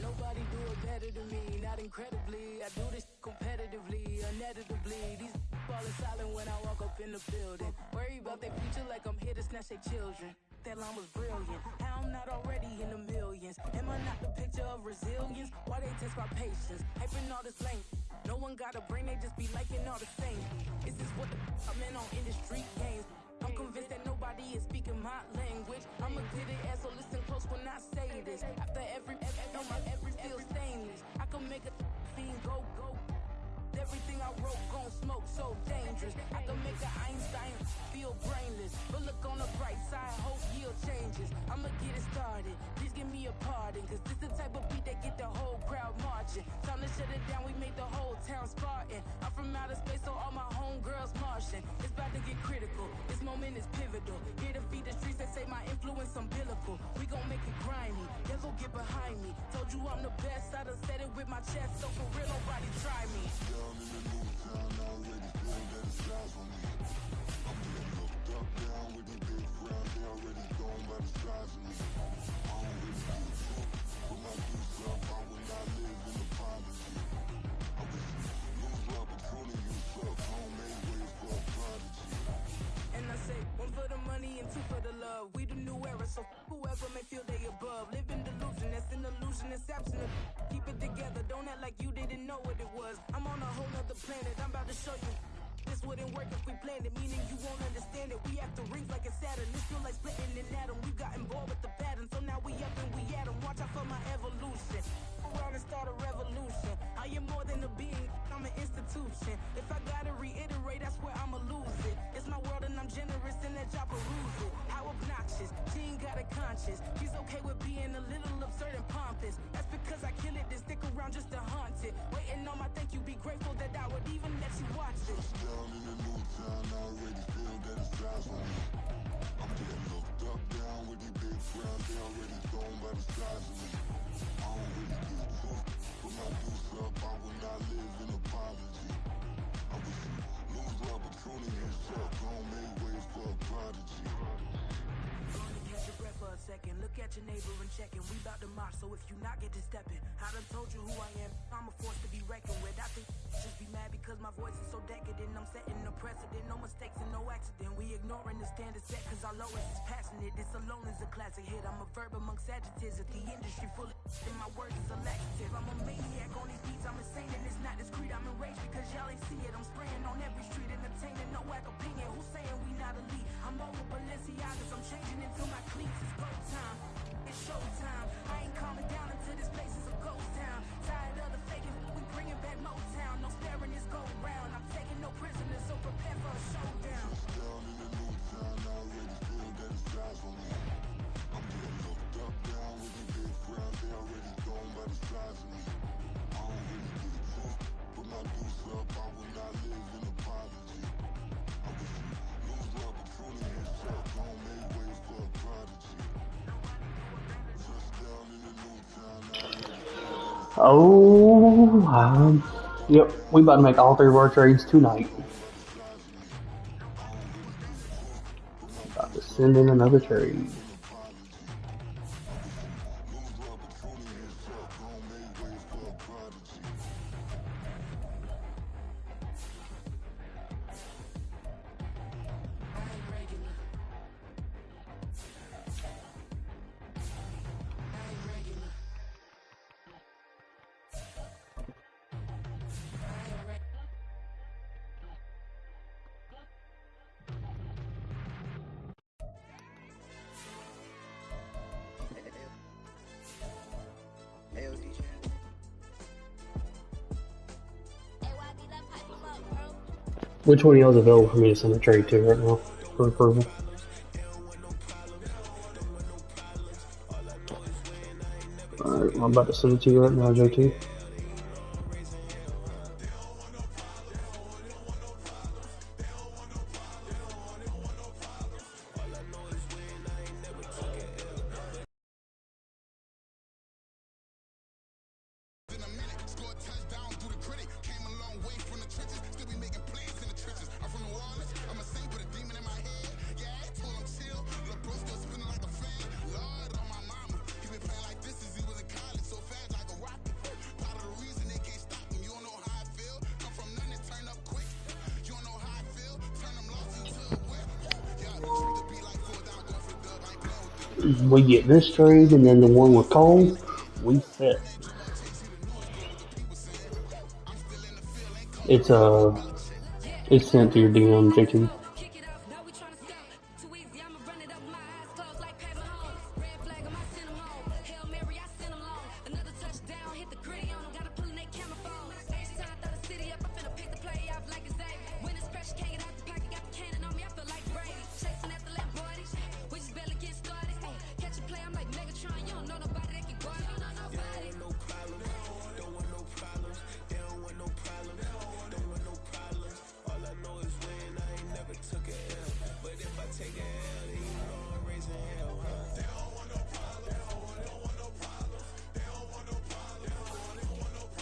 B: Nobody do it better than me, not incredibly. I do this competitively, uneditably. These falling silent when I walk up in the building. Worry about their future like I'm here to snatch their children. That line was brilliant. How I'm not already in the millions? Am I not the picture of resilience? Why they test my patience? Hyping all this length. No one got a brain, they just be liking all the same. Is this what the I'm in on industry games? I'm convinced that nobody is speaking my language. I'm a good ass, so listen close when I say this. After every feel stainless. I can make a fiend go. Everything I wrote gon' smoke, so dangerous. I can make an Einstein feel brainless. But look on the bright side, hope yield changes. I'ma get it started, please give me a pardon. Cause this the type of beat that get the whole crowd marching. Time to shut it down, we made the whole town Spartan. I'm from outer space, so all my homegirls Martian. It's about to get critical, this moment is pivotal. Here to feed the streets that say my influence umbilical. We gon' make it grimy, devil get behind me. Told you I'm the best, I done said it with my chest. So for real, nobody try me. Down in the new town, I already feel that it's eyes on me. I'm getting looked up, down with the big frown. They already gone by the size of me. I don't really give a fuck. Put my goose up, I will not live in apology. I wish you lose opportunity, you suck. Homemade ways for a prodigy. And I say, one for the money and two for the love. We the new era, so whoever may feel they above. Live in delusion, that's an illusion, it's absent. Keep it together, don't act like you didn't know what it was. I'm on a whole nother planet, I'm about to show you. This wouldn't work if we planned it, meaning you won't understand it. We have to rings like a Saturn, this feel like splitting an atom. We got involved with the pattern, so now we up and we at 'em. Watch out for my evolution. Around and start a revolution. I am more than a being, I'm an institution. If I gotta reiterate, that's where I'ma lose it. It's my world and I'm generous and let y'all peruse it. How obnoxious, she ain't got a conscience. She's okay with being a little absurd and pompous. That's because I kill it, then stick around just to haunt it. Waiting on my thank you, be grateful that I would even let you watch it. Down in the new town, I already feel that it's eyes on me. I'm getting looked up, down with the big frown. They already gone by the size of me. I don't really give a fuck. Put my goose up, I will not live in apology. I wish you lose opportunity, you suck. Homemade ways for a prodigy. Catch your breath for a second. Look at your neighbor and check in. We bout to march, so if you not get to stepping, I done told you who I am. I'm a force to be reckoned with. I think just be mad because my voice is so decadent. I'm setting a precedent. No mistakes and no accident. We ignoring the standard set cause our lowest is passionate. This alone is a classic hit. I'm a verb amongst adjectives. If the industry full of and my words is a laxative. I'm a maniac on these beats. I'm insane and it's not discreet. I'm enraged because y'all ain't see it. I'm spraying on every street, entertaining no whack opinion. Who's saying we not elite? I'm over Balenciagas. I'm changing into my cleats. It's go time. It's showtime. I ain't calming down until this place is a ghost town. Tired of the faking, we bringing back Motown. No sparing this go round. I'm taking no prisoners, so prepare for a showdown. Down in the new town, I already feel that it's eyes on me. I'm getting looked up, down with the big frown. They already gone by the size of me. I don't really give a fuck. Put my goose up, I will not live in apology. I wish you lose opportunity, you suck. Homemade ways for a prodigy. Touchdown in the new town, I already feel that it's
A: Oh, yep. We about to make all three of our trades tonight. About to send in another trade. Which one of y'all is available for me to send a trade to right now for approval? Alright, I'm about to send it to you right now, JT. We get this trade and then the one with Cole, we set. It's it's sent to your DM, JT.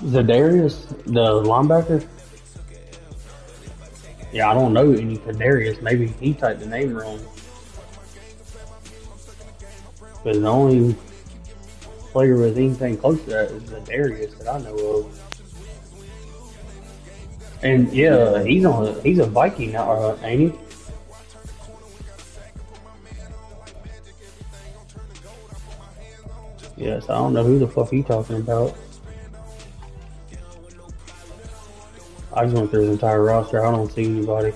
A: Zadarius, the linebacker. Yeah, I don't know any Zadarius. Maybe he typed the name wrong. But the only player with anything close to that is Zadarius that I know of. And yeah, he's a Viking now, ain't he? Yes, I don't know who the fuck he talking about. I just went through his entire roster. I don't see anybody.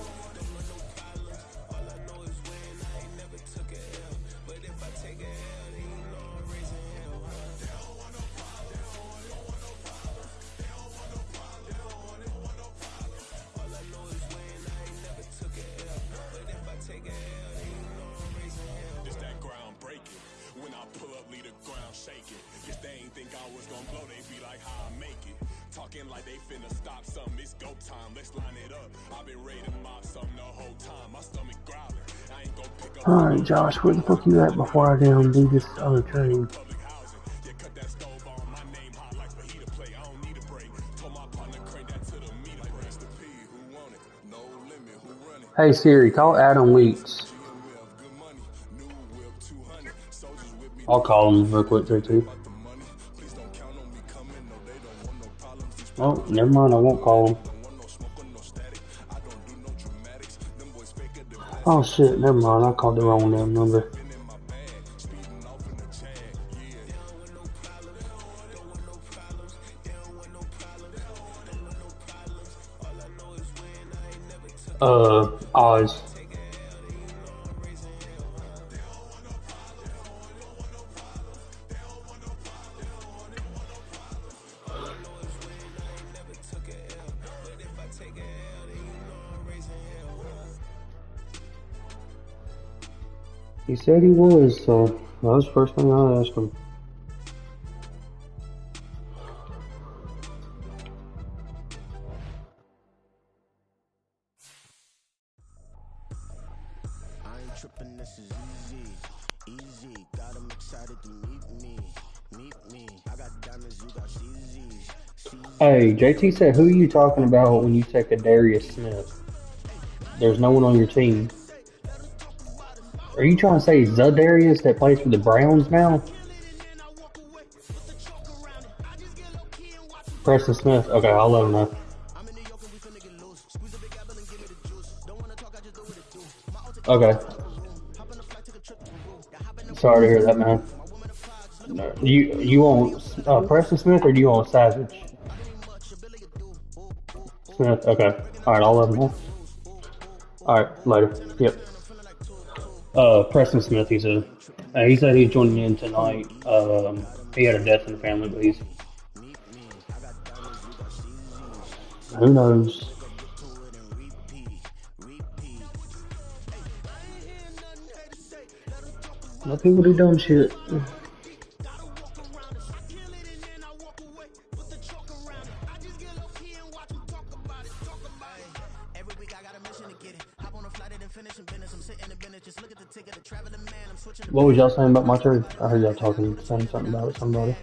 A: Alright, Josh, where the fuck you at before I down do this other trade? Hey Siri, call Adam Weeks. I'll call him real quick too. Oh, never mind, I won't call him. Oh shit, never mind, I called the wrong damn number. Oz. He said he was, so that was the first thing I asked him.
B: Tripping, this is easy, got them excited to meet me, I got diamonds, you got CZs.
A: Hey, JT said, who are you talking about when you take a Darius Smith? There's no one on your team. Are you trying to say Zadarius that plays for the Browns now? Preston Smith. Okay, I'll let him know. Okay. Sorry to hear that, man. You want Preston Smith or do you want Savage? Smith. Okay. All right, I'll let him know. All right, later. Yep. Preston Smith. He said he's joining in tonight. He had a death in the family, but he's who knows. Let people do dumb shit. What was y'all saying about my church? I heard y'all saying something about somebody.